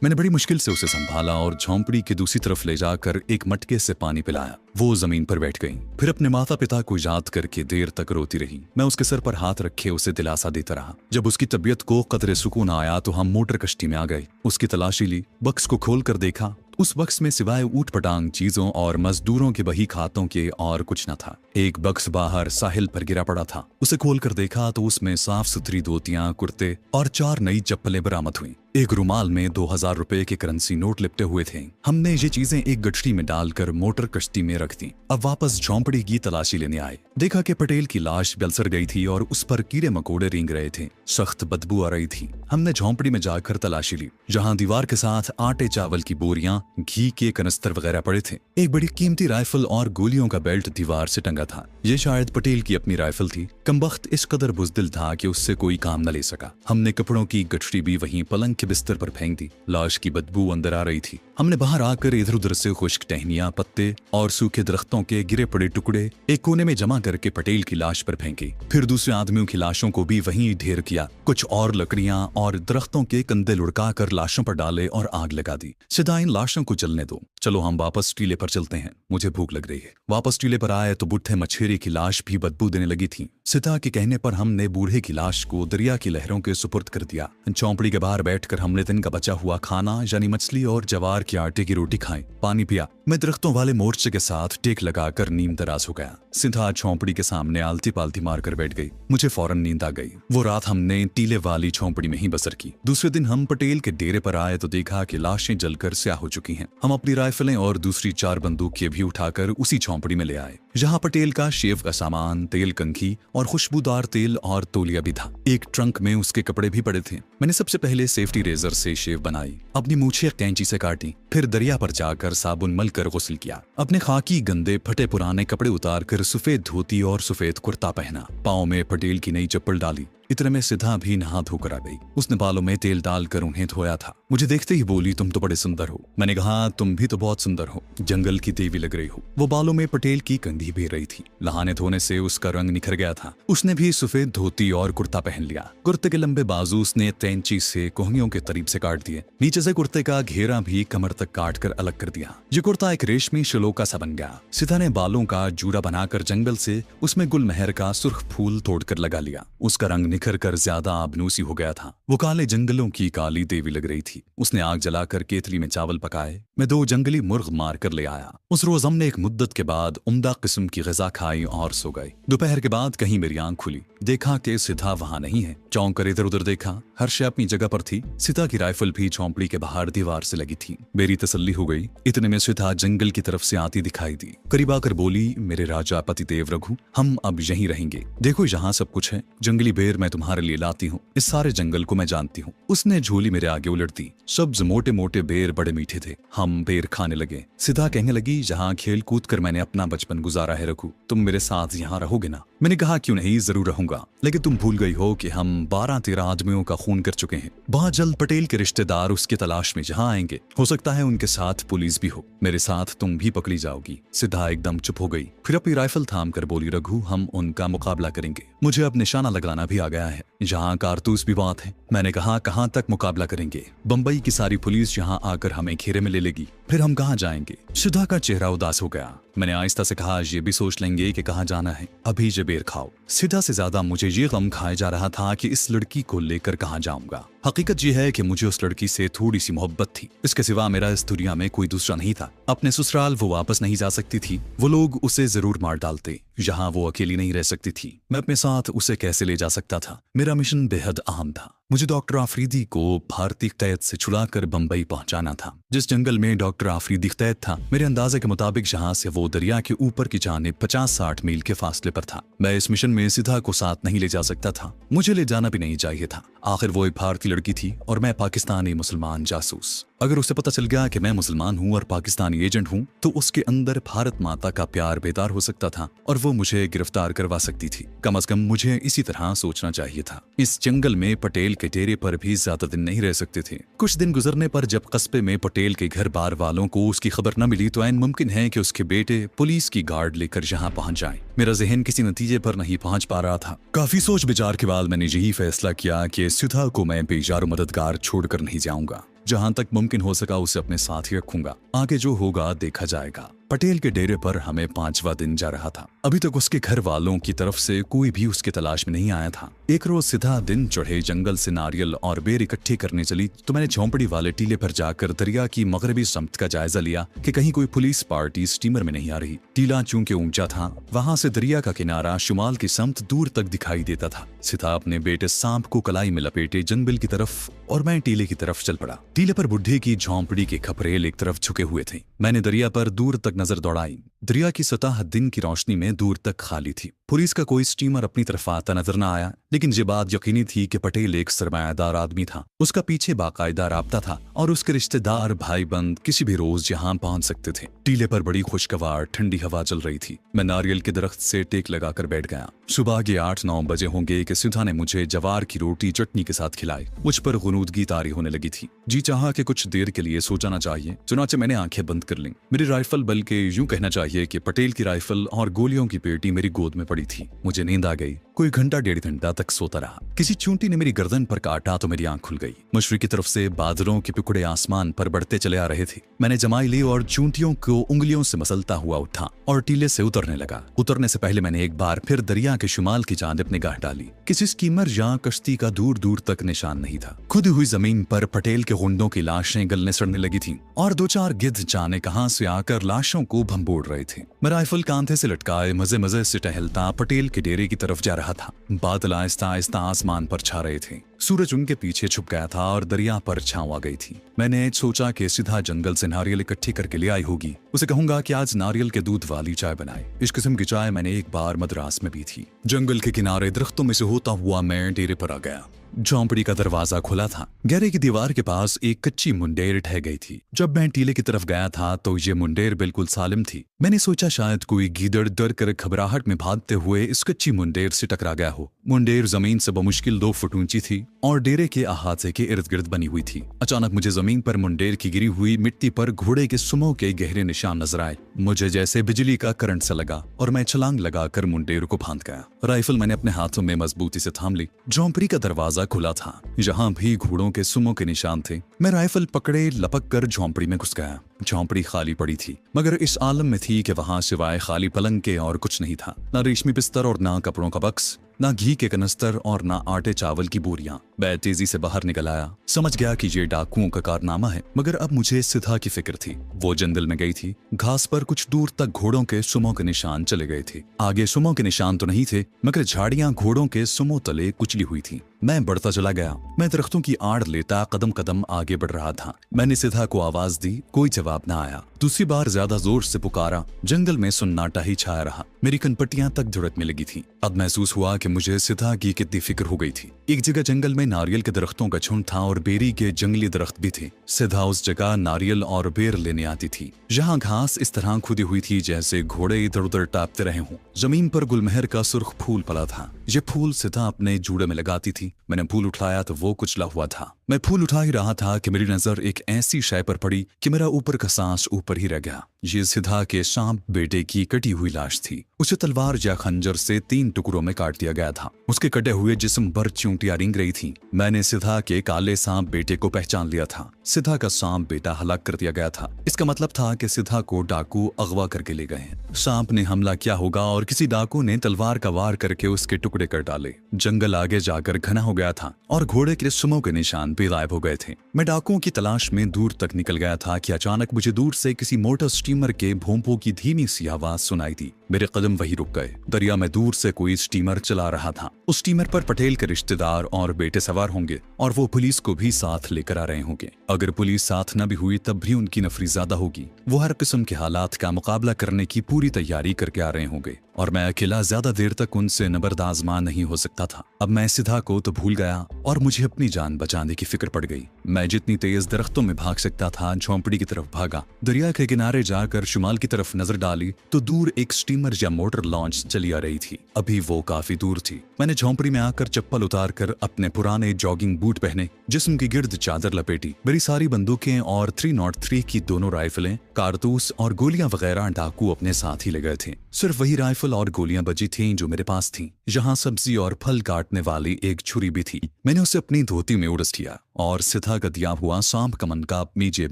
मैंने बड़ी मुश्किल से उसे संभाला और झोंपड़ी के दूसरी तरफ ले जाकर एक मटके से पानी पिलाया। वो जमीन पर बैठ गई। फिर अपने माता पिता को याद करके देर तक रोती रही। मैं उसके सर पर हाथ रखे उसे दिलासा देता रहा। जब उसकी तबीयत को कदरे सुकून आया तो हम मोटर कश्ती में आ गए। उसकी तलाशी ली, बक्स को खोल कर देखा। उस बक्स में सिवाय ऊट पटांग चीजों और मजदूरों के बही खातों के और कुछ न था। एक बक्स बाहर साहिल पर गिरा पड़ा था। उसे खोल कर देखा तो उसमें साफ सुथरी धोतियां, कुर्ते और 4 नई चप्पलें बरामद हुई। एक रुमाल में 2000 रुपए के करेंसी नोट लिपटे हुए थे। हमने ये चीजें एक गठरी में डालकर मोटर कश्ती में रख दी। अब वापस झोंपड़ी की तलाशी लेने आए। देखा कि पटेल की लाश बलसर गई थी और उस पर कीड़े मकोड़े रेंग रहे थे। सख्त बदबू आ रही थी। हमने झोंपड़ी में जाकर तलाशी ली, जहां दीवार के साथ आटे चावल की बोरियां, घी के कनस्तर वगैरह पड़े थे। एक बड़ी कीमती राइफल और गोलियों का बेल्ट दीवार से टंगा था। ये शायद पटेल की अपनी राइफल थी। कमबख्त इस कदर बुज़दिल था कि उससे कोई काम न ले सका। हमने कपड़ों की गठरी भी वहीं पलंग के बिस्तर पर फेंक दी। लाश की बदबू अंदर आ रही थी। हमने बाहर आकर इधर उधर से खुश्क टहनियां, पत्ते और सूखे दरख्तों के गिरे पड़े टुकड़े एक कोने में जमा करके पटेल की लाश पर फेंके। फिर दूसरे आदमियों की लाशों को भी वहीं ढेर किया। कुछ और लकड़ियां और दरख्तों के कंधे लुढ़का कर लाशों पर डाले और आग लगा दी। सीधा इन लाशों को जलने दो, चलो हम वापस टीले पर चलते हैं, मुझे भूख लग रही है। वापस टीले पर आए तो बुढ़े मछेरे की लाश भी बदबू देने लगी थी। सीता के कहने पर हमने बूढ़े की लाश को दरिया की लहरों के सुपुर्द कर दिया। झोंपड़ी के बाहर बैठकर हमने दिन का बचा हुआ खाना यानी मछली और जवार के आटे की रोटी खाई, पानी पिया। मैं दरख्तों वाले मोर्चे के साथ टेक लगाकर नींद दराज हो गया। सीधा झोंपड़ी के सामने आलती पालती मारकर बैठ गई। मुझे फौरन नींद आ गई। वो रात हमने टीले वाली झोंपड़ी में ही बसर की। दूसरे दिन हम पटेल के डेरे पर आए तो देखा कि लाशें जलकर स्याह हो चुकी हैं। हम अपनी राइफलें और दूसरी 4 बंदूकें भी उठाकर उसी झोंपड़ी में ले आए। जहाँ पटेल का शेव का सामान, तेल, कंघी और खुशबूदार तेल और तौलिया भी था। एक ट्रंक में उसके कपड़े भी पड़े थे। मैंने सबसे पहले सेफ्टी रेजर से शेव बनाई, अपनी मूछें कैंची से काटी, फिर दरिया पर जाकर साबुन मलकर गुस्ल किया। अपने खाकी गंदे फटे पुराने कपड़े उतार कर सफेद धोती और सफेद कुर्ता पहना। पाँव में पटेल की नई चप्पल डाली। इतने में सिद्धा भी नहा धोकर आ गई। उसने बालों में तेल डालकर उन्हें धोया था। मुझे देखते ही बोली, तुम तो बड़े सुंदर हो। मैंने कहा, तुम भी तो बहुत सुंदर हो, जंगल की देवी लग रही हो। वो बालों में पटेल की कंघी भी रही थी। नहाने धोने से उसका रंग निखर गया था। उसने भी सफेद धोती और कुर्ता पहन लिया। कुर्ते के लंबे बाजू उसने तैंची से कोहनियों के करीब से काट दिए। नीचे से कुर्ते का घेरा भी कमर तक काट कर अलग कर दिया। ये कुर्ता एक रेशमी शलोका सा बन गया। सीधा ने बालों का जूड़ा बनाकर जंगल से उसमें गुलमहर का सुर्ख फूल तोड़कर लगा लिया। उसका रंग निखर कर ज्यादा आबनूसी हो गया था। वो काले जंगलों की काली देवी लग रही थी। उसने आग जलाकर केतली में चावल पकाए। मैं 2 जंगली मुर्ग मार कर ले आया। उस रोज हमने एक मुद्दत के बाद उम्दा किस्म की ग़िज़ा खाई और सो गए। दोपहर के बाद कहीं मेरी आंख खुली, देखा कि सीधा वहां नहीं है। चौंक कर इधर उधर देखा, हर शय अपनी जगह पर थी। सीता की राइफल भी झोंपड़ी के बाहर दीवार से लगी थी। मेरी तसल्ली हो गई। इतने में सीता जंगल की तरफ से आती दिखाई दी। करीब आकर बोली, मेरे राजा पतिदेव रघु, हम अब यहीं रहेंगे। देखो यहाँ सब कुछ है। जंगली बेर मैं तुम्हारे लिए लाती हूँ। इस सारे जंगल को मैं जानती हूँ। उसने झोली मेरे आगे उलट दी। सब्ज मोटे मोटे बेर बड़े मीठे थे। हम बेर खाने लगे। सीधा कहने लगी, जहाँ खेल कूद कर मैंने अपना बचपन गुजारा है रघु, तुम मेरे साथ यहाँ रहोगे ना? मैंने कहा, क्यों नहीं, जरूर रहूंगा। लेकिन तुम भूल गई हो कि हम 12-13 आदमियों का खून कर चुके हैं। बहुत जल्द पटेल के रिश्तेदार उसकी तलाश में जहाँ आएंगे। हो सकता है उनके साथ पुलिस भी हो। मेरे साथ तुम भी पकड़ी जाओगी। सीधा एकदम चुप हो गई। फिर अपनी राइफल थाम कर बोली, रघु, हम उनका मुकाबला करेंगे। मुझे अब निशाना लगाना भी आ गया है। यहाँ कारतूस भी बात है। मैंने कहा, कहाँ तक मुकाबला करेंगे? बंबई की सारी पुलिस यहाँ आकर हमें घेरे में ले लेगी, फिर हम कहाँ जाएंगे? सीधा का चेहरा उदास हो गया। मैंने आहिस्ता से कहा, ये भी सोच लेंगे कि कहाँ जाना है। अभी ये बेर खाओ। सीधा से ज्यादा मुझे ये गम खाए जा रहा था कि इस लड़की को लेकर कहाँ जाऊंगा। हकीकत ये है कि मुझे उस लड़की से थोड़ी सी मोहब्बत थी। इसके सिवा मेरा इस दुनिया में कोई दूसरा नहीं था। अपने ससुराल वो वापस नहीं जा सकती थी। वो लोग उसे जरूर मार डालते। यहाँ वो अकेली नहीं रह सकती थी। मैं अपने साथ उसे कैसे ले जा सकता था? मेरा मिशन बेहद अहम था। मुझे डॉक्टर आफरीदी को भारतीय कैद से छुड़ाकर बंबई पहुंचाना था। जिस जंगल में डॉक्टर आफरीदी कैद था, मेरे अंदाजे के मुताबिक जहां से वो दरिया के ऊपर की जानिब 50-60 मील के फासले पर था। मैं इस मिशन में सीधा को साथ नहीं ले जा सकता था। मुझे ले जाना भी नहीं चाहिए था। आखिर वो एक भारतीय लड़की थी और मैं पाकिस्तानी मुसलमान जासूस। अगर उसे पता चल गया कि मैं मुसलमान हूँ और पाकिस्तानी एजेंट हूँ, तो उसके अंदर भारत माता का प्यार बेदार हो सकता था और वो मुझे गिरफ्तार करवा सकती थी। कम अज कम मुझे इसी तरह सोचना चाहिए था। इस जंगल में पटेल के डेरे पर भी ज्यादा दिन नहीं रह सकते थे। कुछ दिन गुजरने पर जब कस्बे में पटेल के घर बार वालों को उसकी खबर न मिली, तो ऐन मुमकिन है कि उसके बेटे पुलिस की गार्ड लेकर यहाँ पहुंच जाएं। मेरा जहन किसी नतीजे पर नहीं पहुंच पा रहा था। काफी सोच विचार के बाद मैंने यही फैसला किया कि सुधा को मैं बेजार मददगार छोड़कर नहीं जाऊंगा। जहां तक मुमकिन हो सका उसे अपने साथ ही रखूंगा। आगे जो होगा देखा जाएगा। पटेल के डेरे पर हमें 5वां दिन जा रहा था। अभी तक उसके घर वालों की तरफ से कोई भी उसकी तलाश में नहीं आया था। एक रोज सीधा दिन चढ़े जंगल से नारियल और बेर इकट्ठे करने चली तो मैंने झोंपड़ी वाले टीले पर जाकर दरिया की मगरबी समत का जायजा लिया कि कहीं कोई पुलिस पार्टी स्टीमर में नहीं आ रही। टीला चूंकि ऊंचा था, वहां से दरिया का किनारा शुमाल की समत दूर तक दिखाई देता था। सीधा अपने बेटे सांप को कलाई में लपेटे जंगल की तरफ और मैं टीले की तरफ चल पड़ा। टीले पर बुढ़े की झोंपड़ी के खपरेल एक तरफ झुके हुए थे। मैंने दरिया पर दूर तक नजर दौड़ाई। दरिया की सतह दिन की रोशनी में दूर तक खाली थी। पुलिस का कोई स्टीमर अपनी तरफ आता नजर न आया, लेकिन ये बात यकीनी थी कि पटेल एक सरमायादार आदमी था। उसका पीछे बाकायदा राब्ता था और उसके रिश्तेदार भाई बंद किसी भी रोज यहाँ पहुंच सकते थे। टीले पर बड़ी खुशगवार ठंडी हवा चल रही थी। मैं नारियल के दरख्त से टेक लगाकर बैठ गया। सुबह के 8-9 बजे होंगे कि सिद्धा ने मुझे जवार की रोटी चटनी के साथ खिलाई। मुझ पर गुनूदगी तारी होने लगी थी। जी चाहा कि कुछ देर के लिए सो जाना चाहिए, चुनाचे मैंने आंखें बंद कर लीं। मेरी राइफल, बल्कि यूं कहना चाहिए कि पटेल की राइफल और गोलियों की पेटी मेरी गोद में पड़ी थी। मुझे नींद आ गई। कोई घंटा 1.5 घंटा तक सोता रहा। किसी चूंटी ने मेरी गर्दन पर काटा तो मेरी आंख खुल गई। मशरिक की तरफ से बादलों के टुकड़े आसमान पर बढ़ते चले आ रहे थे। मैंने जमाई ली और चूंटियों को उंगलियों से मसलता हुआ उठा और टीले से उतरने लगा। उतरने से पहले मैंने एक बार फिर दरिया के शुमाल की जानिब निगाह डाली। किसी स्टीमर या कश्ती का दूर दूर तक निशान नहीं था। खुदी हुई जमीन पर पटेल के गुंडों की लाशें गलने सड़ने लगी थीं और 2-4 गिद्ध जाने कहां से आकर लाशों को भंबोड़ रहे थे। मैं राइफल कांधे से लटकाए मजे मजे से टहलता पटेल के डेरे की तरफ जा रहा था। बादल आहिस्ता आहिस्ता आसमान पर छा रहे थे। सूरज उनके पीछे छुप गया था और दरिया पर छांव आ गई थी। मैंने सोचा कि सीधा जंगल से नारियल इकट्ठी करके ले आई होगी। उसे कहूंगा कि आज नारियल के दूध वाली चाय बनाए। इस किस्म की चाय मैंने एक बार मद्रास में पी थी। जंगल के किनारे दरख्तों में से होता हुआ मैं डेरे पर आ गया। झोंपड़ी का दरवाजा खुला था। गहरे की दीवार के पास एक कच्ची मुंडेर ठह गई थी। जब मैं टीले की तरफ गया था तो ये मुंडेर बिल्कुल सालिम थी। मैंने सोचा शायद कोई गीदड़ डर कर घबराहट में भागते हुए इस कच्ची मुंडेर से टकरा गया हो। मुंडेर जमीन से बमुश्किल 2 फुट ऊंची थी और डेरे के अहाते के इर्द गिर्द बनी हुई थी। अचानक मुझे जमीन पर मुंडेर की गिरी हुई मिट्टी पर घोड़े के सुमों के गहरे निशान नजर आए। मुझे जैसे बिजली का करंट सा लगा और मैं छलांग लगाकर मुंडेर को फांद गया। राइफल मैंने अपने हाथों में मजबूती से थाम ली। झोंपड़ी का दरवाजा खुला था। जहां भी घोड़ों के सुमों के निशान थे। मैं राइफल पकड़े लपक कर झोंपड़ी में घुस गया। झोंपड़ी खाली पड़ी थी, मगर इस आलम में थी कि वहां सिवाय खाली पलंग के और कुछ नहीं था। ना रेशमी बिस्तर और ना कपड़ों का बक्स, ना घी के कनस्तर और ना आटे चावल की बोरियां। मैं तेजी से बाहर निकल आया। समझ गया कि ये डाकुओं का कारनामा है, मगर अब मुझे सिद्धा की फिक्र थी। वो जंगल में गई थी। घास पर कुछ दूर तक घोड़ों के सुमों के निशान चले गए थे। आगे सुमों के निशान तो नहीं थे, मगर झाड़ियां घोड़ों के सुमों तले कुचली हुई थी। मैं बढ़ता चला गया। मैं दरख्तों की आड़ लेता कदम कदम आगे बढ़ रहा था। मैंने सिद्धा को आवाज दी, कोई जवाब न आया। दूसरी बार ज्यादा जोर से पुकारा। जंगल में सन्नाटा ही छाया रहा। मेरी कनपट्टियां तक धुड़कने लगी थी। अब महसूस हुआ कि मुझे सिद्धा की कितनी फिक्र हो गई थी। एक जगह जंगल में नारियल के दरख्तों का झुंड था और बेरी के जंगली दरख्त भी थे। सिद्धा उस जगह नारियल और बेर लेने आती थी। जहाँ घास इस तरह खुदी हुई थी जैसे घोड़े इधर उधर टापते रहे हों। जमीन पर गुलमहर का सुर्ख फूल पला था। ये फूल सिद्धा अपने जूड़े में लगाती थी। मैंने फूल उठाया तो वो कुचला हुआ था। मैं फूल उठा ही रहा था कि मेरी नजर एक ऐसी शय पर पड़ी कि मेरा ऊपर का सांस ऊपर ही रह गया। ये सिद्धा के सांप बेटे की कटी हुई लाश थी। उसे तलवार या खंजर से 3 टुकड़ों में काट दिया गया था। उसके कटे हुए जिस्म पर चूंटियां रिंग रही थी। मैंने सिद्धा के काले सांप बेटे को पहचान लिया था। सिद्धा का सांप बेटा हलाक कर दिया गया था। इसका मतलब था कि सिद्धा को डाकू अगवा करके ले गए। सांप ने हमला किया होगा और किसी डाकू ने तलवार का वार करके उसके टुकड़े कर डाले। जंगल आगे जाकर घना हो गया था और घोड़े के सुमों के निशान भी गायब हो गए थे। मैं डाकुओं की तलाश में दूर तक निकल गया था कि अचानक मुझे दूर से किसी मोटर स्टीमर के भोंपों की धीमी सी आवाज सुनाई दी। मेरे कदम वहीं रुक गए। दरिया में दूर से कोई स्टीमर चला रहा था। उस स्टीमर पर पटेल के रिश्तेदार और बेटे सवार होंगे और वो पुलिस को भी साथ लेकर आ रहे होंगे। अगर पुलिस साथ न भी हुई तब भी उनकी नफरी ज्यादा होगी। वो हर किस्म के हालात का मुकाबला करने की पूरी तैयारी करके आ रहे होंगे और मैं अकेला ज्यादा देर तक उनसे नबर्द आजमा नहीं हो सकता था। अब मैं सिद्धा को तो भूल गया और मुझे अपनी जान बचाने की फिक्र पड़ गई। मैं जितनी तेज दरख्तों में भाग सकता था झोंपड़ी की तरफ भागा। दरिया के किनारे जाकर शुमाल की तरफ नजर डाली तो दूर एक स्टीमर या मोटर लॉन्च चली आ रही थी। अभी वो काफी दूर थी। मैंने झोंपड़ी में आकर चप्पल उतार कर अपने पुराने जॉगिंग बूट पहने, जिस्म की गिर्द चादर लपेटी। मेरी सारी बंदूकें और 303 की दोनों राइफलें, कारतूस और गोलियां वगैरह डाकू अपने साथ ही ले गए थे। सिर्फ वही राइफल और गोलियां बची थीं जो मेरे पास थीं। यहाँ सब्जी और फल काटने वाली एक छुरी भी थी। मैंने उसे अपनी धोती में उड़स किया और सिधा का दिया हुआ सांप का मनका अपनी जेब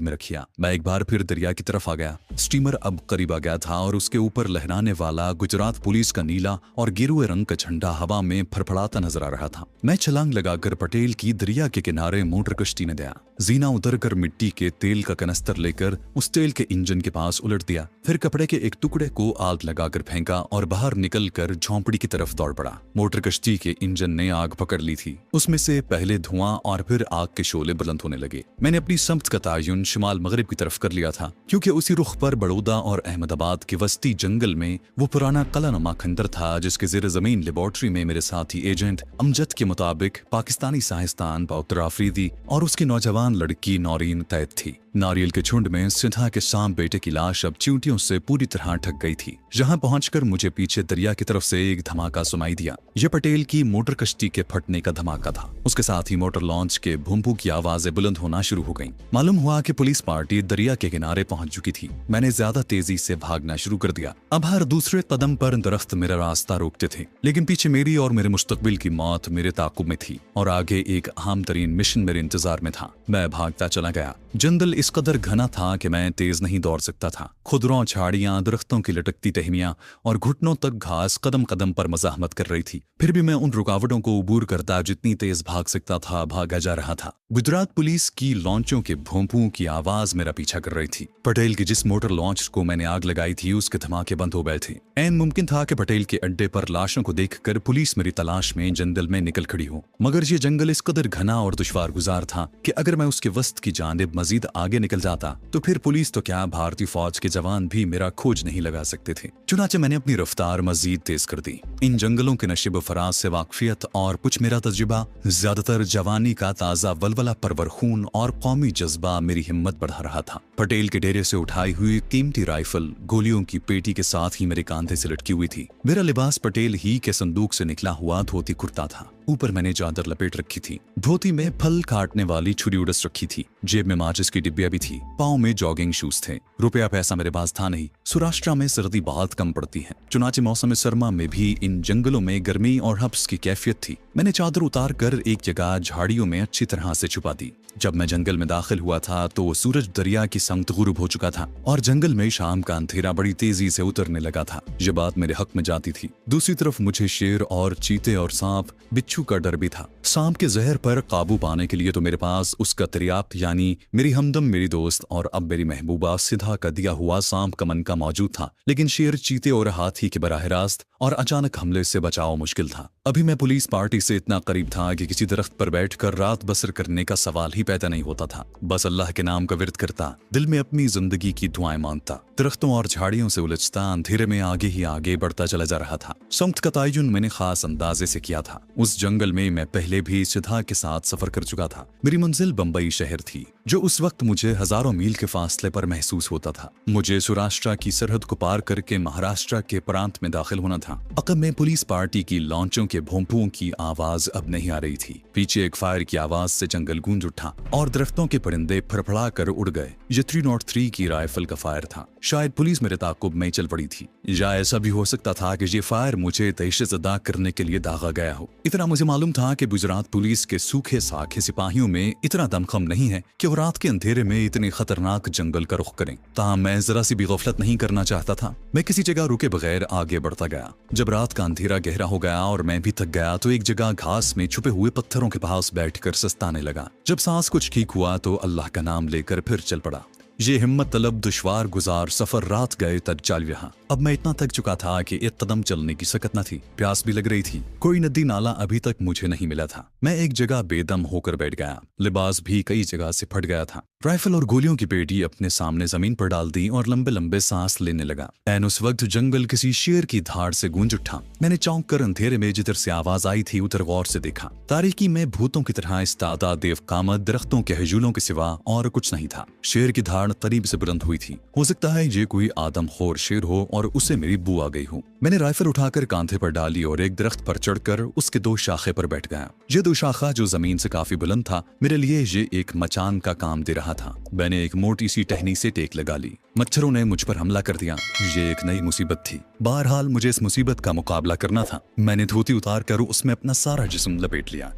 में रखिया। मैं एक बार फिर दरिया की तरफ आ गया। स्टीमर अब करीब आ गया था और उसके ऊपर लहराने वाला गुजरात पुलिस का नीला और गेरुए रंग का झंडा हवा में फड़फड़ाता नजर आ रहा था। मैं छलांग लगाकर पटेल की दरिया के किनारे मोटर कश्ती में गया। जीना उतरकर मिट्टी के तेल का कनस्तर लेकर उस तेल के इंजन के पास उलट दिया। फिर कपड़े के एक टुकड़े को आग लगाकर फेंका और बाहर निकलकर झोंपड़ी की तरफ दौड़ पड़ा। मोटर कश्ती के इंजन ने आग पकड़ ली थी। उसमें से पहले धुआं और फिर आग के शोले बुलंद होने लगे। मैंने अपनी समत का तायुन शिमाल मगरिब की तरफ कर लिया था, क्योंकि उसी रुख पर बड़ौदा और अहमदाबाद के वस्ती जंगल में वो पुराना कलानुमा खंडर था जिसके ज़ेर ज़मीन लेबोरेटरी में मेरे साथी एजेंट अमजद के मुताबिक पाकिस्तानी साइंसदान बौत्र आफरीदी और उसकी नौजवान लड़की नौरीन तैद थी। नारियल के झुंड में सिधा के सांप बेटे की लाश अब चींटियों से पूरी तरह ढक गई थी। जहां पहुंचकर मुझे पीछे दरिया की तरफ से एक धमाका सुनाई दिया। यह पटेल की मोटर कश्ती के फटने का धमाका था। उसके साथ ही मोटर लॉन्च के भूंभू की आवाजें बुलंद होना शुरू हो गईं। मालूम हुआ कि पुलिस पार्टी दरिया के किनारे पहुंच चुकी थी। मैंने ज्यादा तेजी से भागना शुरू कर दिया। अब हर दूसरे कदम पर दरख्त मेरा रास्ता रोकते थे, लेकिन पीछे मेरी और मेरे मुस्तकबिल की मौत मेरे ताकुब में थी और आगे एक अहम तरीन मिशन मेरे इंतजार में था। मैं भागता चला गया। जंगल इस कदर घना था कि मैं तेज नहीं दौड़ सकता था। खुदरों, झाड़ियां, दरख्तों की लटकती टहनियां और घुटनों तक घास कदम कदम पर मज़ाहमत कर रही थी। फिर भी मैं उन रुकावटों को अबूर करता जितनी तेज भाग सकता था भागा जा रहा था। गुजरात पुलिस की लॉन्चों के भोंपू की आवाज मेरा पीछा कर रही थी। पटेल की जिस मोटर लॉन्च को मैंने आग लगाई थी उसके धमाके बंद हो गए थे। ऐन मुमकिन था कि पटेल के अड्डे पर लाशों को देखकर पुलिस मेरी तलाश में जंगल में निकल खड़ी हो, मगर ये जंगल इस कदर घना और दुश्वार गुजार था कि अगर मैं उसके वस्त की जानिब मजीद आगे निकल जाता तो फिर पुलिस तो क्या, भारतीय फौज के जवान भी मेरा खोज नहीं लगा सकते थे। चुनाचे मैंने अपनी रफ्तार मजीद तेज कर दी। इन जंगलों के नशीब फराज से वाकफियत और कुछ मेरा तजुर्बा, ज्यादातर जवानी का ताजा वलवला परवर खून और कौमी जज्बा मेरी हिम्मत बढ़ा रहा था। पटेल के डेरे से उठाई हुई कीमती राइफल गोलियों की पेटी के साथ ही मेरे कांधे से लटकी हुई थी। मेरा लिबास पटेल ही के संदूक से निकला हुआ धोती कुर्ता था। ऊपर मैंने चादर लपेट रखी थी। धोती में फल काटने वाली छुरी उड़स रखी थी। जेब में माचिस की डिब्बियां भी थी। पाँव में जॉगिंग शूज थे। रुपया पैसा मेरे पास था नहीं। सौराष्ट्र में सर्दी बहुत कम पड़ती है। चुनाचे मौसम सरमा में भी इन जंगलों में गर्मी और हब्स की कैफियत थी। मैंने चादर उतार कर एक जगह झाड़ियों में अच्छी तरह से छुपा दी। जब मैं जंगल में दाखिल हुआ था तो सूरज दरिया की संगत गुरूब हो चुका था और जंगल में शाम का अंधेरा बड़ी तेजी से उतरने लगा था। यह बात मेरे हक में जाती थी। दूसरी तरफ मुझे शेर और चीते और सांप बिच्छू का डर भी था। सांप के जहर पर काबू पाने के लिए तो मेरे पास उसका तरियाफ्त यानी मेरी हमदम, मेरी दोस्त और अब मेरी महबूबा सिधा का दिया हुआ सांप का मनका मौजूद था, लेकिन शेर, चीते और हाथी के बराह रास्त और अचानक हमले से बचाव मुश्किल था। अभी मैं पुलिस पार्टी से इतना करीब था कि किसी दरख्त पर बैठकर रात बसर करने का सवाल ही पैदा नहीं होता था। बस अल्लाह के नाम का विर्द करता, दिल में अपनी जिंदगी की दुआएं मांगता, दरख्तों और झाड़ियों से उलझता अंधेरे में आगे ही आगे बढ़ता चला जा रहा था। समत का तायुन मैंने खास अंदाजे से किया था। उस जंगल में मैं पहले भी सिधा के साथ सफर कर चुका था। मेरी मंजिल बंबई शहर थी, जो उस वक्त मुझे हजारों मील के फासले पर महसूस होता था। मुझे सौराष्ट्र की सरहद को पार करके महाराष्ट्र के प्रांत में दाखिल होना था। अकब में पुलिस पार्टी की लॉन्चों के भोंपुओं की आवाज अब नहीं आ रही थी। पीछे एक फायर की आवाज से जंगल गूंज उठा और दरख्तों के परिंदे फड़फड़ा कर उड़ गए। ये 303 की राइफल का फायर था। शायद पुलिस मेरे ताकुब में चल पड़ी थी, या ऐसा भी हो सकता था कि ये फायर मुझे दहशतज़दा करने के लिए दागा गया हो। इतना मुझे मालूम था कि गुजरात पुलिस के सूखे साखे सिपाहियों में इतना दमखम नहीं है कि वो रात के अंधेरे में इतने खतरनाक जंगल का रुख करें। ताहम मैं जरा सी भी गफलत नहीं करना चाहता था। मैं किसी जगह रुके बगैर आगे बढ़ता गया। जब रात का अंधेरा गहरा हो गया और मैं भी थक गया तो एक जगह घास में छुपे हुए पत्थरों के पास बैठकर सस्ताने लगा। जब सांस कुछ ठीक हुआ तो अल्लाह का नाम लेकर फिर चल पड़ा। ये हिम्मत तलब दुश्वार गुजार सफर रात गए तक चल रहा। अब मैं इतना थक चुका था कि एक कदम चलने की सकत न थी। प्यास भी लग रही थी। कोई नदी नाला अभी तक मुझे नहीं मिला था। मैं एक जगह बेदम होकर बैठ गया। लिबास भी कई जगह से फट गया था। राइफल और गोलियों की पेटी अपने सामने जमीन पर डाल दी और लंबे लंबे सांस लेने लगा। ऐन उस वक्त जंगल किसी शेर की धाड़ से गूंज उठा। मैंने चौंक कर अंधेरे में जिधर से आवाज आई थी उधर गौर से देखा। तारीकी में भूतों की तरह इस्तादा देवकामत दरख्तों के हजूलों के सिवा और कुछ नहीं था। शेर की धाड़ करीब से बुलंद हुई थी। हो सकता है ये कोई आदमखोर शेर हो और उसे मेरी बू आ गई हो। मैंने राइफल उठाकर कांधे पर डाली और एक दरख्त पर चढ़कर उसके 2 शाखे पर बैठ गया। ये 2 शाखा जो जमीन से काफी बुलंद था, मेरे लिए ये एक मचान का काम दे रहा था। मैंने एक मोटी सी टहनी से टेक लगा ली। मच्छरों ने मुझ पर हमला कर दिया। ये एक नई मुसीबत थी। बहरहाल मुझे इस मुसीबत का मुकाबला करना था। मैंने धोती उतार कर उसमें अपना सारा जिस्म लपेट लिया।